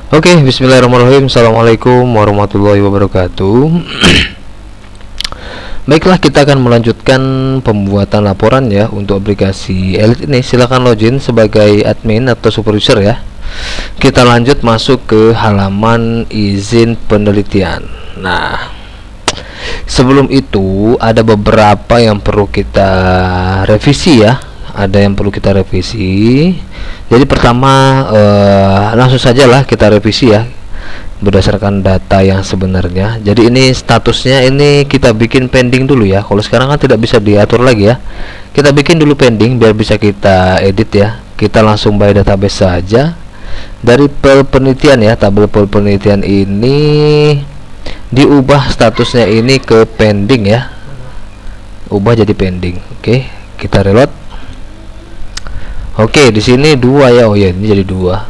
Oke, bismillahirrahmanirrahim. Assalamualaikum warahmatullahi wabarakatuh. Baiklah, kita akan melanjutkan pembuatan laporan ya untuk aplikasi Elite ini. Silahkan login sebagai admin atau supervisor ya. Kita lanjut masuk ke halaman izin penelitian. Nah, sebelum itu ada beberapa yang perlu kita revisi ya. Ada yang perlu kita revisi. Jadi pertama langsung saja lah kita revisi ya berdasarkan data yang sebenarnya. Jadi ini statusnya ini kita bikin pending dulu ya. Kalau sekarang kan tidak bisa diatur lagi ya. Kita bikin dulu pending biar bisa kita edit ya. Kita langsung by database saja. Dari penelitian ya, tabel penelitian ini diubah statusnya ini ke pending ya. Ubah jadi pending. Oke, kita reload. Oke, di sini dua ya. Oh ya, ini jadi dua.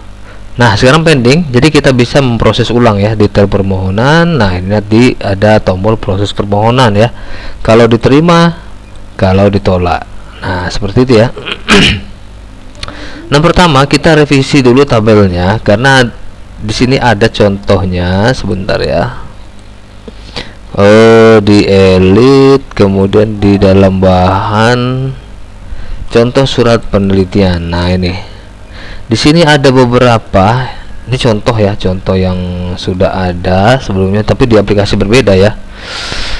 Nah, sekarang pending. Jadi kita bisa memproses ulang ya detail permohonan. Nah, ini nanti ada tombol proses permohonan ya. Kalau diterima, kalau ditolak. Nah, seperti itu ya. Nah, pertama kita revisi dulu tabelnya karena di sini ada contohnya. Sebentar ya. Oh, di Elite, kemudian di dalam bahan contoh surat penelitian. Nah, ini di sini ada beberapa. Ini contoh ya, contoh yang sudah ada sebelumnya tapi di aplikasi berbeda ya.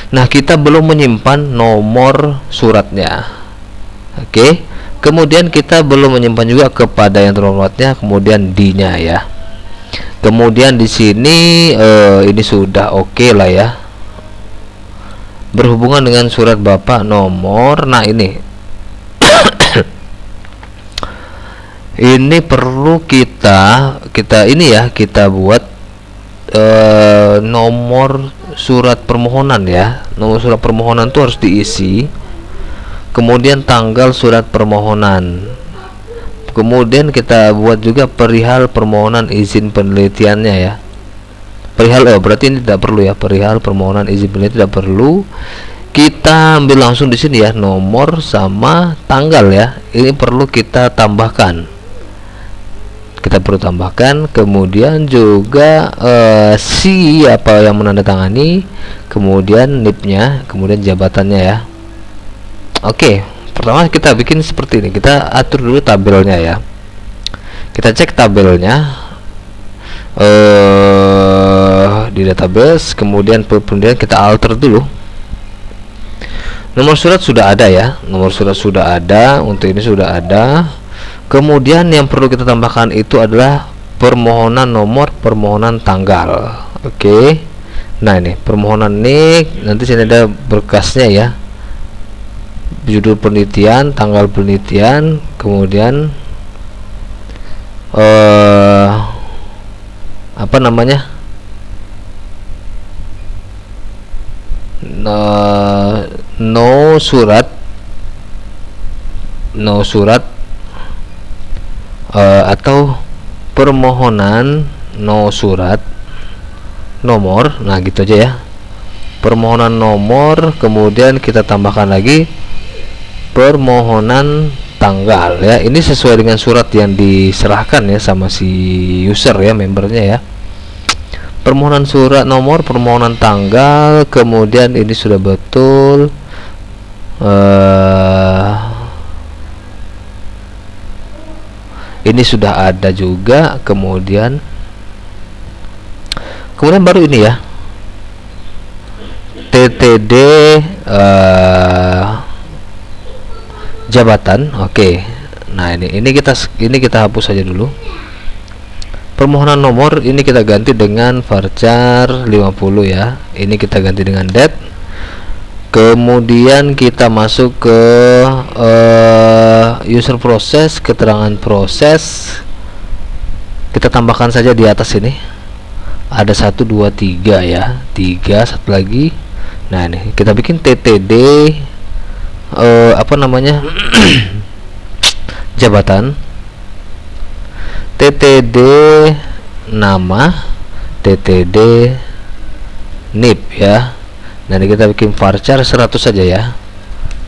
Nah, kita belum menyimpan nomor suratnya. Oke, kemudian kita belum menyimpan juga kepada yang terhormatnya, kemudian D-nya ya. Kemudian di sini ini sudah oke lah ya, berhubungan dengan surat bapak nomor. Nah, ini ini perlu kita ini ya, kita buat nomor surat permohonan ya. Nomor surat permohonan itu harus diisi, kemudian tanggal surat permohonan, kemudian kita buat juga perihal permohonan izin penelitiannya ya. Perihal berarti ini tidak perlu ya, perihal permohonan izin penelitian tidak perlu. Kita ambil langsung di sini ya, nomor sama tanggal ya. Ini perlu kita tambahkan. Kita perlu tambahkan, kemudian juga siapa yang menandatangani, kemudian NIP-nya, kemudian jabatannya ya. Oke, pertama kita bikin seperti ini. Kita atur dulu tabelnya ya. Kita cek tabelnya di database, kemudian kita alter dulu. Nomor surat sudah ada ya, nomor surat sudah ada, untuk ini sudah ada. Kemudian yang perlu kita tambahkan itu adalah permohonan nomor, permohonan tanggal. Oke. Nah, ini permohonan ini nanti sini ada berkasnya ya. Judul penelitian, tanggal penelitian, kemudian apa namanya? No surat atau permohonan no surat nomor. Nah, gitu aja ya, permohonan nomor, kemudian kita tambahkan lagi permohonan tanggal ya. Ini sesuai dengan surat yang diserahkan ya sama si user ya, membernya ya. Permohonan surat nomor, permohonan tanggal, kemudian ini sudah betul. Ini sudah ada juga, kemudian baru ini ya, TTD jabatan. Oke. Nah, ini kita hapus saja dulu. Permohonan nomor ini kita ganti dengan varchar 50 ya. Ini kita ganti dengan det. Kemudian kita masuk ke user proses, keterangan proses. Kita tambahkan saja di atas ini. Ada 1 2 3 ya. 3, satu lagi. Nah, ini kita bikin TTD apa namanya? jabatan, TTD nama, TTD NIP ya. Nanti kita bikin varchar 100 saja ya,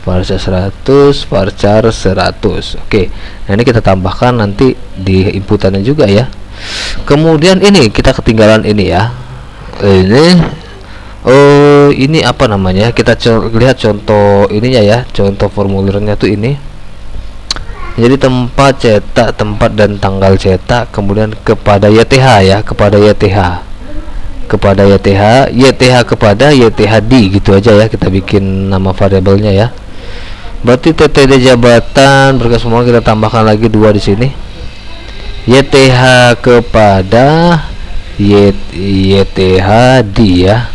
varchar 100, varchar 100. Oke, nah ini kita tambahkan nanti di inputannya juga ya. Kemudian ini kita ketinggalan ini ya. Ini apa namanya? Kita lihat contoh ininya ya, contoh formulirnya tuh ini. Jadi tempat cetak, tempat dan tanggal cetak, kemudian kepada YTH ya, kepada YTH, kepada YTH, YTH kepada YTHD gitu aja ya, kita bikin nama variabelnya ya. Berarti TTD jabatan berkas semua kita tambahkan lagi 2 di sini. YTH kepada YTHD ya.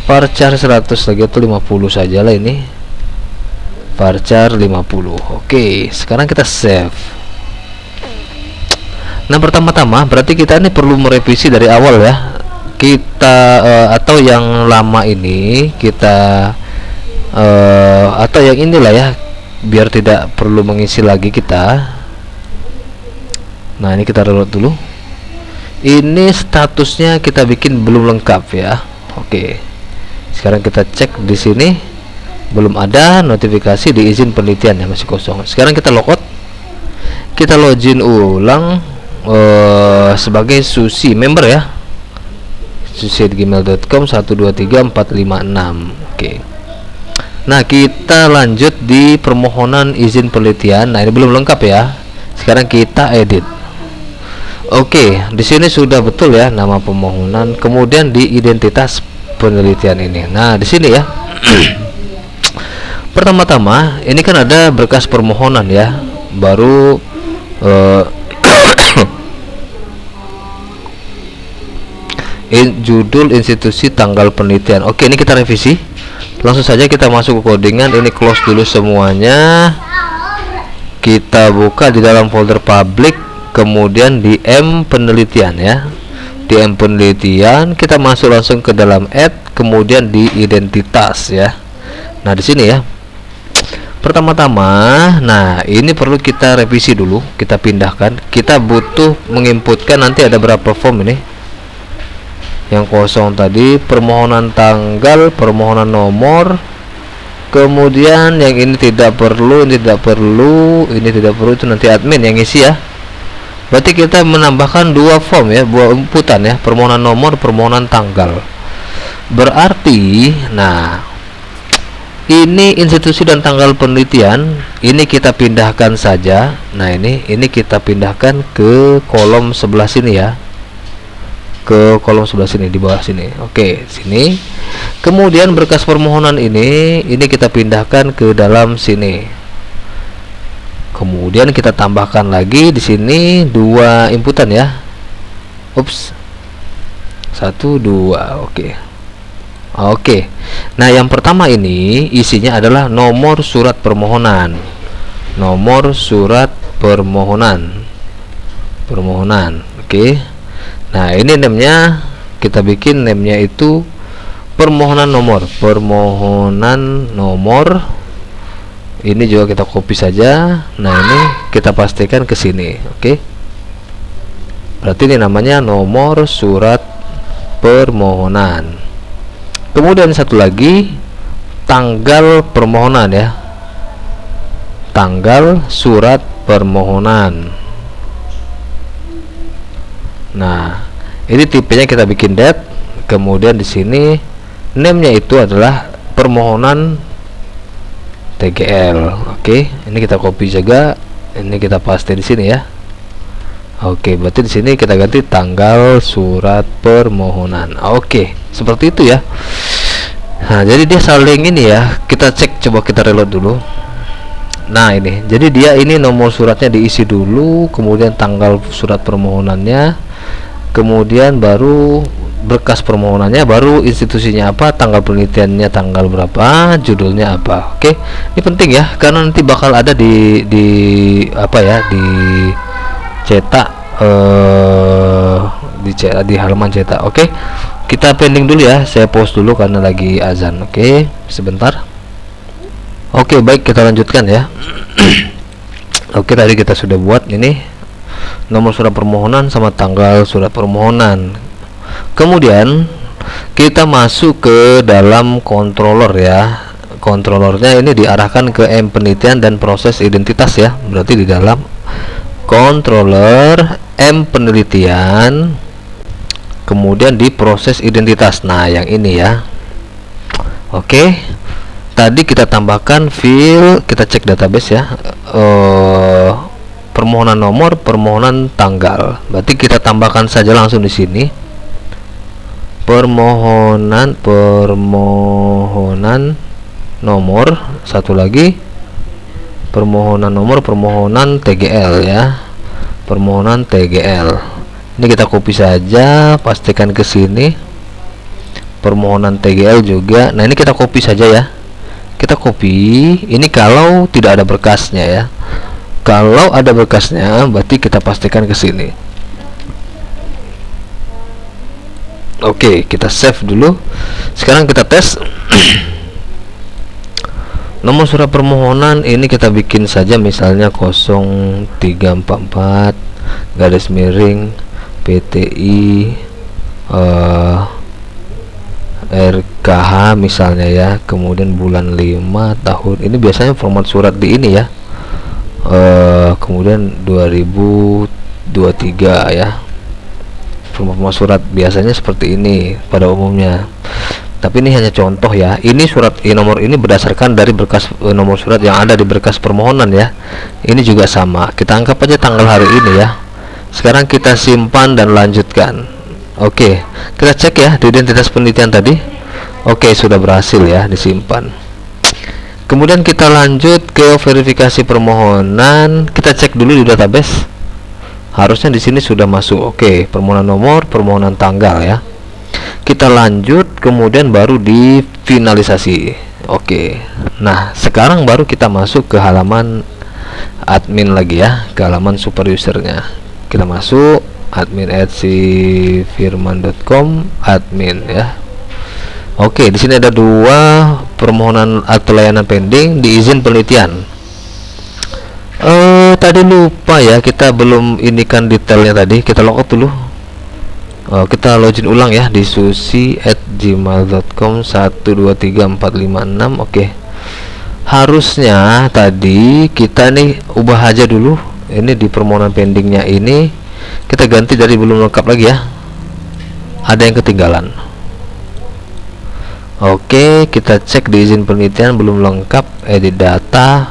Varchar 100 lagi itu 50 saja lah ini. Varchar 50. Oke, sekarang kita save. Nah, pertama-tama berarti kita ini perlu merevisi dari awal ya. Kita atau yang lama ini kita atau yang inilah ya, biar tidak perlu mengisi lagi kita. Nah, ini kita reload dulu. Ini statusnya kita bikin belum lengkap ya. Oke. Sekarang kita cek di sini. Belum ada notifikasi di izin penelitian ya, masih kosong. Sekarang kita logout, kita login ulang sebagai Susi member ya, susi@gmail.com 1234556. Oke. Nah, kita lanjut di permohonan izin penelitian. Nah, ini belum lengkap ya. Sekarang kita edit. Oke, di sini sudah betul ya nama permohonan. Kemudian di identitas penelitian ini. Nah, di sini ya. Pertama-tama ini kan ada berkas permohonan ya, baru judul, institusi, tanggal penelitian. Oke, ini kita revisi. Langsung saja kita masuk ke codingan. Ini close dulu semuanya. Kita buka di dalam folder public, kemudian di M penelitian ya. Di M penelitian kita masuk langsung ke dalam add, kemudian di identitas ya. Nah, di sini ya. Pertama-tama, nah ini perlu kita revisi dulu, kita pindahkan. Kita butuh menginputkan nanti ada berapa form ini. Yang kosong tadi permohonan tanggal, permohonan nomor. Kemudian yang ini tidak perlu, ini tidak perlu, ini tidak perlu, itu nanti admin yang isi ya. Berarti kita menambahkan 2 form ya, 2 inputan ya, permohonan nomor, permohonan tanggal. Berarti, nah ini institusi dan tanggal penelitian ini kita pindahkan saja. Nah, ini kita pindahkan ke kolom sebelah sini ya, ke kolom sebelah sini, di bawah sini. Oke, sini. Kemudian berkas permohonan ini kita pindahkan ke dalam sini. Kemudian kita tambahkan lagi di sini 2 inputan ya. Ups, 1 2. Oke. Nah, yang pertama ini isinya adalah nomor surat permohonan. Nomor surat permohonan. Oke. Nah, ini namanya kita bikin namanya itu permohonan nomor. Ini juga kita copy saja. Nah, ini kita pastikan ke sini. Oke. Berarti ini namanya nomor surat permohonan. Kemudian satu lagi tanggal permohonan ya, tanggal surat permohonan. Nah, ini tipenya kita bikin date. Kemudian di sini name-nya itu adalah permohonan TGL. Oke, ini kita copy juga, ini kita paste di sini ya. Oke, berarti di sini kita ganti tanggal surat permohonan. Oke, seperti itu ya. Nah, jadi dia saling ini ya. Kita cek, coba kita reload dulu. Nah, ini. Jadi dia ini nomor suratnya diisi dulu, kemudian tanggal surat permohonannya, kemudian baru berkas permohonannya, baru institusinya apa, tanggal penelitiannya tanggal berapa, judulnya apa. Oke. Ini penting ya, karena nanti bakal ada di apa ya, di cetak di halaman cetak. Oke, kita pending dulu ya, saya pause dulu karena lagi azan. Oke, sebentar. Oke, baik, kita lanjutkan ya. Oke, tadi kita sudah buat ini nomor surat permohonan sama tanggal surat permohonan. Kemudian kita masuk ke dalam controller ya. Controllernya ini diarahkan ke M penelitian dan proses identitas ya. Berarti di dalam controller M penelitian, kemudian di proses identitas. Nah, yang ini ya. Oke, tadi kita tambahkan field, kita cek database ya, permohonan nomor, permohonan tanggal. Berarti kita tambahkan saja langsung di sini permohonan nomor, satu lagi permohonan nomor, permohonan TGL ya, permohonan TGL. Ini kita copy saja, pastikan ke sini. Permohonan TGL juga. Nah, ini kita copy saja ya. Kita copy. Ini kalau tidak ada berkasnya ya. Kalau ada berkasnya, berarti kita pastikan ke sini. Oke, kita save dulu. Sekarang kita tes. Nomor surat permohonan ini kita bikin saja misalnya 0344 garis miring PTI RKH misalnya ya, kemudian bulan 5 tahun. Ini biasanya format surat di ini ya, kemudian 2023 ya, format surat biasanya seperti ini pada umumnya, tapi ini hanya contoh ya. Ini surat nomor ini berdasarkan dari berkas nomor surat yang ada di berkas permohonan ya. Ini juga sama, kita anggap aja tanggal hari ini ya. Sekarang kita simpan dan lanjutkan. Oke, kita cek ya di identitas penelitian tadi. Oke, sudah berhasil ya disimpan. Kemudian kita lanjut ke verifikasi permohonan. Kita cek dulu di database. Harusnya di sini sudah masuk. Oke, permohonan nomor, permohonan tanggal ya. Kita lanjut, kemudian baru di finalisasi. Oke. Nah, sekarang baru kita masuk ke halaman admin lagi ya, ke halaman super usernya. Kita masuk admin@sifirman.com admin ya. Oke, di sini ada dua permohonan atau layanan pending di izin penelitian. Tadi lupa ya, kita belum inikan detailnya tadi. Kita logout dulu. Kita login ulang ya di susi@gmail.com 123456. Oke. Harusnya tadi kita nih ubah aja dulu. Ini di permohonan pendingnya ini kita ganti dari belum lengkap lagi ya, ada yang ketinggalan. Oke, kita cek di izin penelitian belum lengkap, edit data.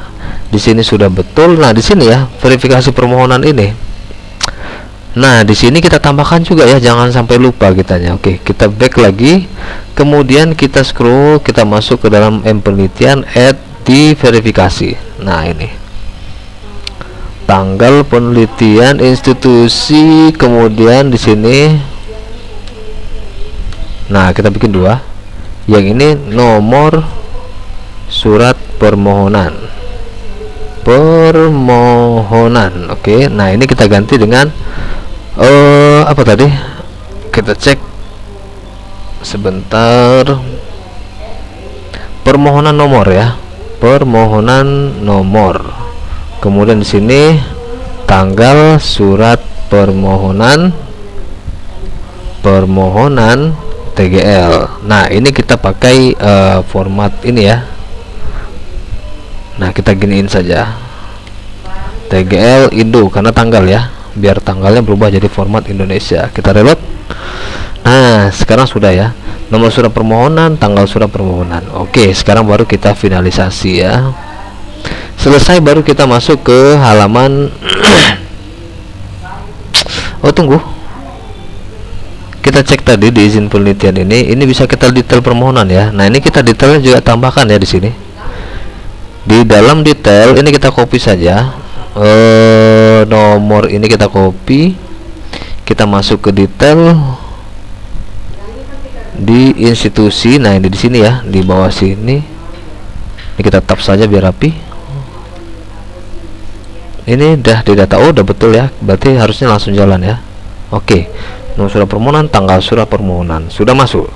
Di sini sudah betul. Nah, di sini ya verifikasi permohonan ini. Nah, di sini kita tambahkan juga ya, jangan sampai lupa kitanya. Oke, kita back lagi, kemudian kita scroll, kita masuk ke dalam M penelitian, add di verifikasi. Nah, ini tanggal penelitian, institusi, kemudian di sini. Nah, kita bikin dua. Yang ini nomor surat permohonan. Oke. Nah, ini kita ganti dengan apa tadi? Kita cek sebentar. Permohonan nomor ya. Permohonan nomor. Kemudian di sini tanggal surat permohonan TGL. Nah, ini kita pakai format ini ya. Nah, kita giniin saja TGL Indo karena tanggal ya, biar tanggalnya berubah jadi format Indonesia. Kita reload. Nah, sekarang sudah ya, nomor surat permohonan, tanggal surat permohonan. Oke, sekarang baru kita finalisasi ya. Selesai baru kita masuk ke halaman oh, tunggu. Kita cek tadi di izin penelitian ini bisa kita detail permohonan ya. Nah, ini kita detailnya juga tambahkan ya di sini. Di dalam detail ini kita copy saja. Nomor ini kita copy. Kita masuk ke detail di institusi. Nah, ini di sini ya, di bawah sini. Ini kita tap saja biar rapi. Ini udah di data, udah betul ya, berarti harusnya langsung jalan ya. Oke, nomor surat permohonan, tanggal surat permohonan sudah masuk.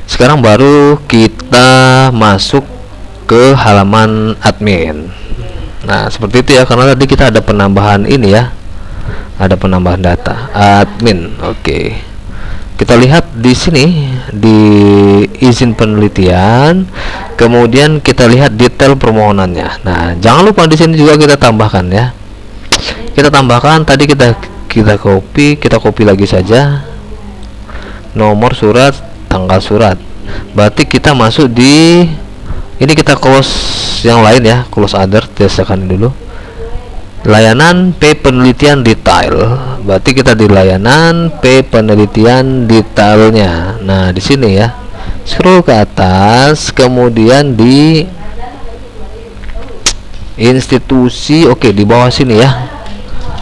Sekarang baru kita masuk ke halaman admin. Nah, seperti itu ya, karena tadi kita ada penambahan ini ya, ada penambahan data admin. Oke, kita lihat di sini di izin penelitian, kemudian kita lihat detail permohonannya. Nah, jangan lupa di sini juga kita tambahkan ya. Kita tambahkan tadi kita kita copy lagi saja nomor surat, tanggal surat. Berarti kita masuk di ini, kita close yang lain ya, close other, tekan dulu. Layanan P penelitian detail, berarti kita di layanan P penelitian detailnya. Nah di sini ya, scroll ke atas, kemudian di institusi, oke, di bawah sini ya,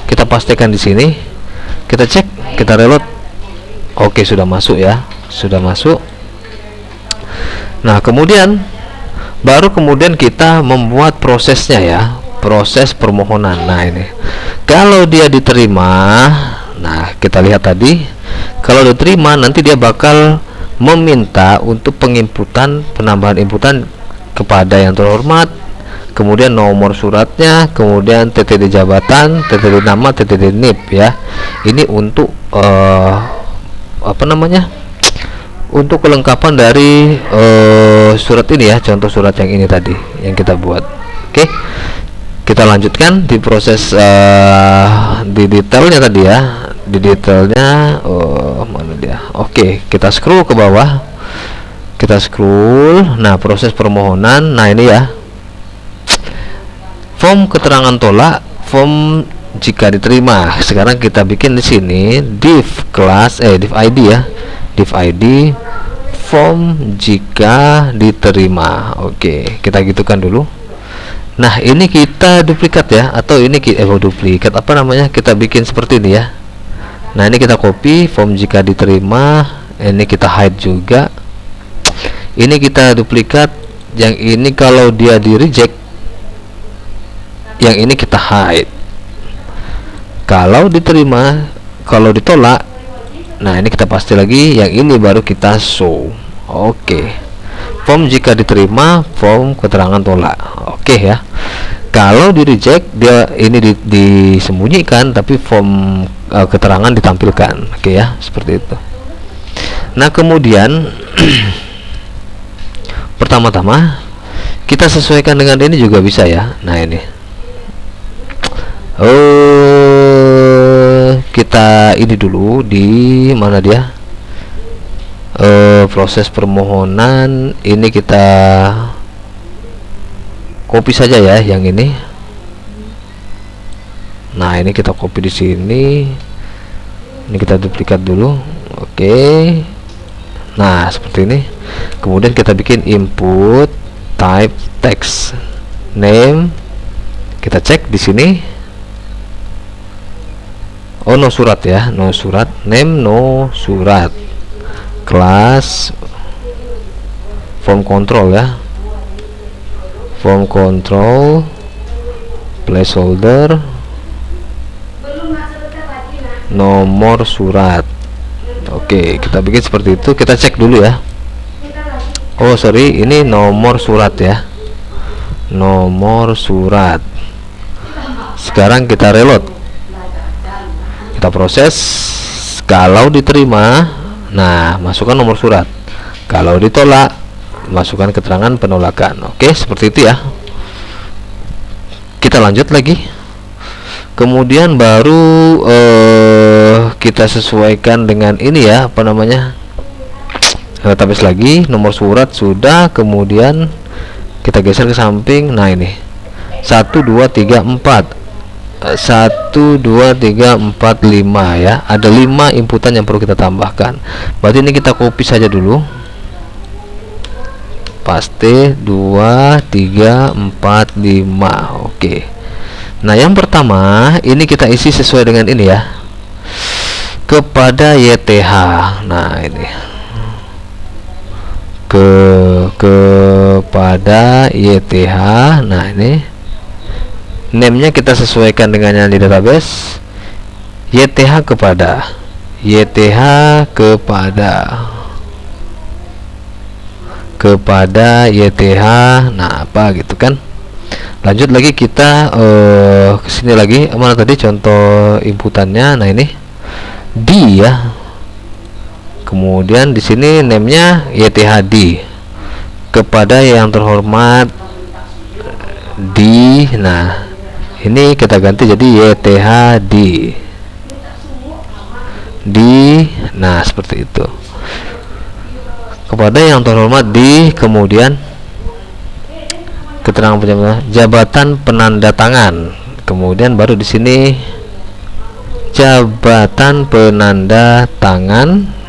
kita pastikan di sini, kita cek, kita reload. Oke, sudah masuk ya, sudah masuk. Nah kemudian baru kemudian kita membuat prosesnya ya, proses permohonan. Nah ini kalau dia diterima, nah kita lihat tadi, kalau diterima nanti dia bakal meminta untuk penginputan, penambahan inputan kepada yang terhormat, kemudian nomor suratnya, kemudian TTD jabatan, TTD nama, TTD NIP ya. Ini untuk apa namanya, untuk kelengkapan dari surat ini ya, contoh surat yang ini tadi yang kita buat. Oke, kita lanjutkan di proses di detailnya tadi ya, di detailnya. Mana dia? Oke, kita scroll ke bawah, kita scroll. Nah proses permohonan, nah ini ya, form keterangan tolak, form jika diterima. Sekarang kita bikin di sini div kelas div ID ya, div ID form jika diterima. Oke, kita gitukan dulu. Nah ini kita duplikat ya, atau ini duplikat apa namanya, kita bikin seperti ini ya. Nah ini kita copy form jika diterima, ini kita hide juga, ini kita duplikat. Yang ini kalau dia di reject, yang ini kita hide. Kalau diterima, kalau ditolak, nah ini kita pasti lagi, yang ini baru kita show. Oke, form jika diterima, form keterangan tolak. Oke ya, kalau di reject dia ini disembunyikan, tapi form keterangan ditampilkan. Oke ya, seperti itu. Nah kemudian pertama-tama kita sesuaikan dengan ini juga bisa ya. Nah ini kita ini dulu, di mana dia, proses permohonan ini kita copy saja ya yang ini. Nah ini kita copy di sini, ini kita duplikat dulu. Oke, nah seperti ini. Kemudian kita bikin input type text name, kita cek di sini. Oh no surat ya, no surat, name no surat, kelas form control ya, form control placeholder nomor surat. Oke, kita bikin seperti itu, kita cek dulu ya. Oh sorry, ini nomor surat ya, nomor surat. Sekarang kita reload, kita proses. Kalau diterima, nah masukkan nomor surat. Kalau ditolak, masukkan keterangan penolakan. Oke, seperti itu ya. Kita lanjut lagi. Kemudian baru kita sesuaikan dengan ini ya, apa namanya, database lagi. Nomor surat sudah, kemudian kita geser ke samping. Nah ini 1 2 3 4 1 2 3 4 5 ya, ada 5 inputan yang perlu kita tambahkan. Berarti ini kita copy saja dulu, paste 2 3 4 5. Oke, nah yang pertama ini kita isi sesuai dengan ini ya, kepada YTH. Nah ini kepada YTH. Nah ini name-nya kita sesuaikan dengan yang di database, YTH kepada YTH. Nah apa gitu kan. Lanjut lagi kita ke sini lagi, mana tadi contoh inputannya. Nah ini D ya, kemudian di sini name-nya YTHD, kepada yang terhormat D. Nah ini kita ganti jadi YTHD. nah seperti itu. Kepada yang terhormat di, kemudian keterangan jabatan penanda tangan, kemudian baru di sini jabatan penanda tangan.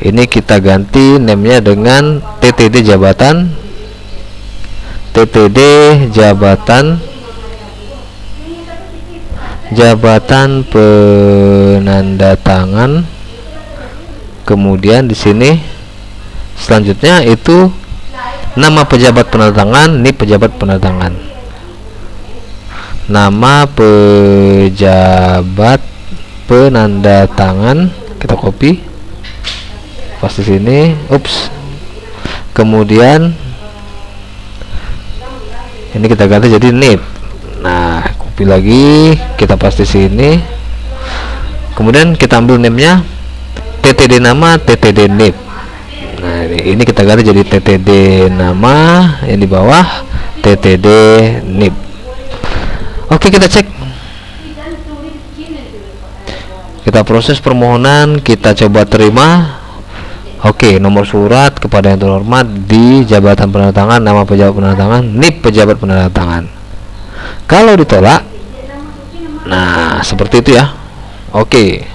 Ini kita ganti name-nya dengan TTD jabatan, TTD jabatan penanda tangan. Kemudian di sini selanjutnya itu nama pejabat penandatangan, NIP pejabat penandatangan. Nama pejabat penandatangan kita copy, paste di sini. Kemudian ini kita ganti jadi NIP. Nah, copy lagi, kita paste di sini. Kemudian kita ambil name-nya TTD nama, TTD NIP. Nah, ini kita ganti jadi TTD nama, yang di bawah TTD NIP. Oke, kita cek. Kita proses permohonan, kita coba terima. Oke, nomor surat kepada yang terhormat di jabatan penandatangan, nama pejabat penandatangan, NIP pejabat penandatangan. Kalau ditolak, nah seperti itu ya. Oke.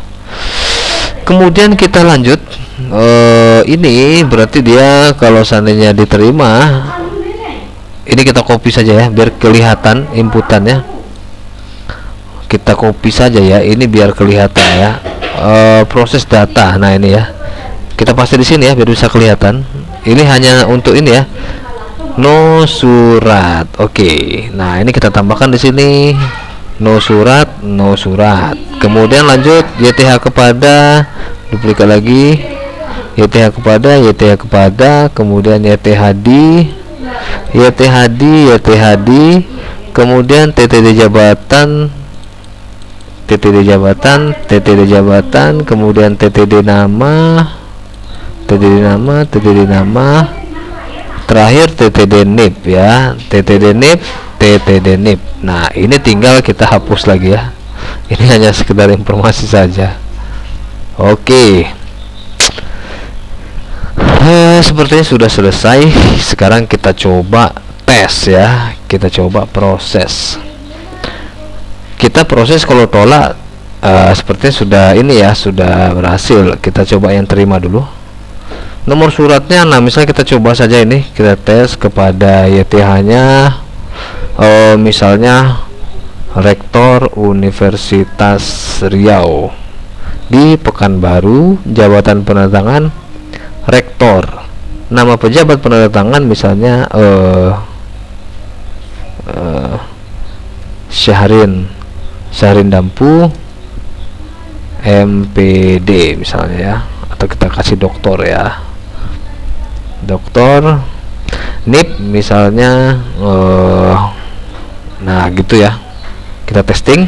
Kemudian kita lanjut. Ini berarti dia kalau seandainya diterima, ini kita copy saja ya, biar kelihatan inputannya. Kita copy saja ya, ini biar kelihatan ya. Proses data. Nah ini ya, kita paste di sini ya, biar bisa kelihatan. Ini hanya untuk ini ya, no surat. Oke. Nah ini kita tambahkan di sini no surat, no surat. Kemudian lanjut YTH kepada, duplikat lagi, YTH kepada, YTH kepada, kemudian YTHD, YTHD, kemudian TTD jabatan, TTD jabatan, TTD jabatan, kemudian TTD nama, TTD nama, TTD nama, terakhir TTD NIP ya, TTD NIP, TTD NIP. Nah ini tinggal kita hapus lagi ya, ini hanya sekedar informasi saja. Oke. Sepertinya sudah selesai. Sekarang kita coba tes ya, kita coba proses. Kita proses, kalau tolak sepertinya sudah ini ya, sudah berhasil. Kita coba yang terima dulu. Nomor suratnya, nah misalnya kita coba saja ini, kita tes kepada YTH-nya, misalnya Rektor Universitas Riau di Pekanbaru, jabatan penandatangan Rektor. Nama pejabat penandatangan misalnya Syahrin Dampu MPD misalnya ya, atau kita kasih doktor ya, doktor. NIP misalnya nah gitu ya. Kita testing,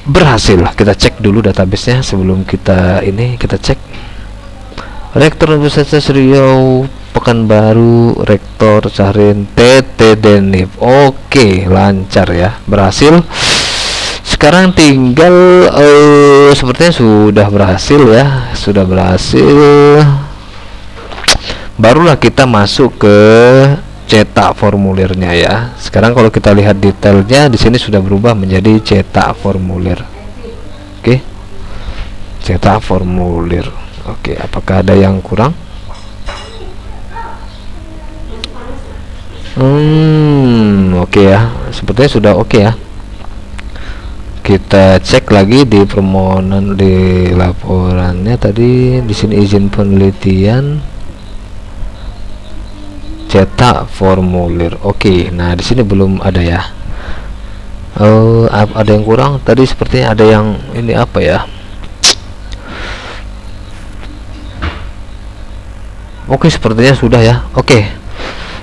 berhasil. Kita cek dulu databasenya sebelum kita ini, kita cek Rektor Universitas Riau Pekanbaru, Rektor Syahrin, TTD NIP. Oke, lancar ya, berhasil. Sekarang tinggal sepertinya sudah berhasil ya, sudah berhasil. Barulah kita masuk ke cetak formulirnya ya. Sekarang kalau kita lihat detailnya di sini sudah berubah menjadi cetak formulir. Oke, cetak formulir. Oke, apakah ada yang kurang? Oke ya, sepertinya sudah oke ya. Kita cek lagi di permohonan, di laporannya tadi di sini izin penelitian, cetak formulir. Oke, nah di sini belum ada ya. Ada yang kurang tadi, sepertinya ada yang ini apa ya. Oke, sepertinya sudah ya. Oke,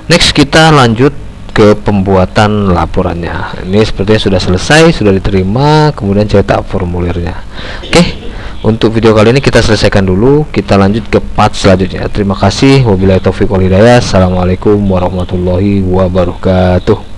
next kita lanjut ke pembuatan laporannya. Ini sepertinya sudah selesai, sudah diterima, kemudian cetak formulirnya. Oke, untuk video kali ini kita selesaikan dulu. Kita lanjut ke part selanjutnya. Terima kasih. Wabillahi taufiq wal hidayah. Assalamualaikum warahmatullahi wabarakatuh.